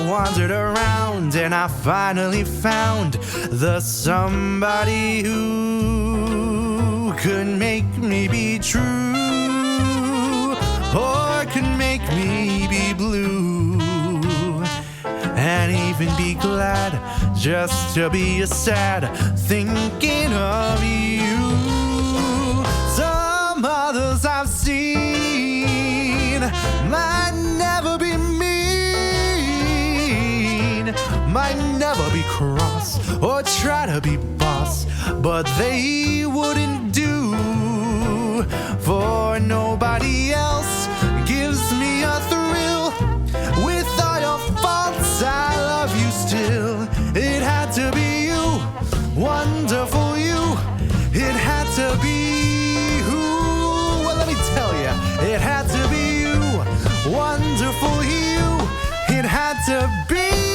wandered around and I finally found the somebody who could make me be true or could make me be blue and even be glad just to be sad thinking of you. Some others I've seen might never be mean, might never be cross or try to be boss, but they wouldn't do, for nobody else gives me a thrill. With all your faults, I love you still. It had to be you, wonderful you. It had to be who? Well, let me tell you, it had to be you, wonderful you. It had to be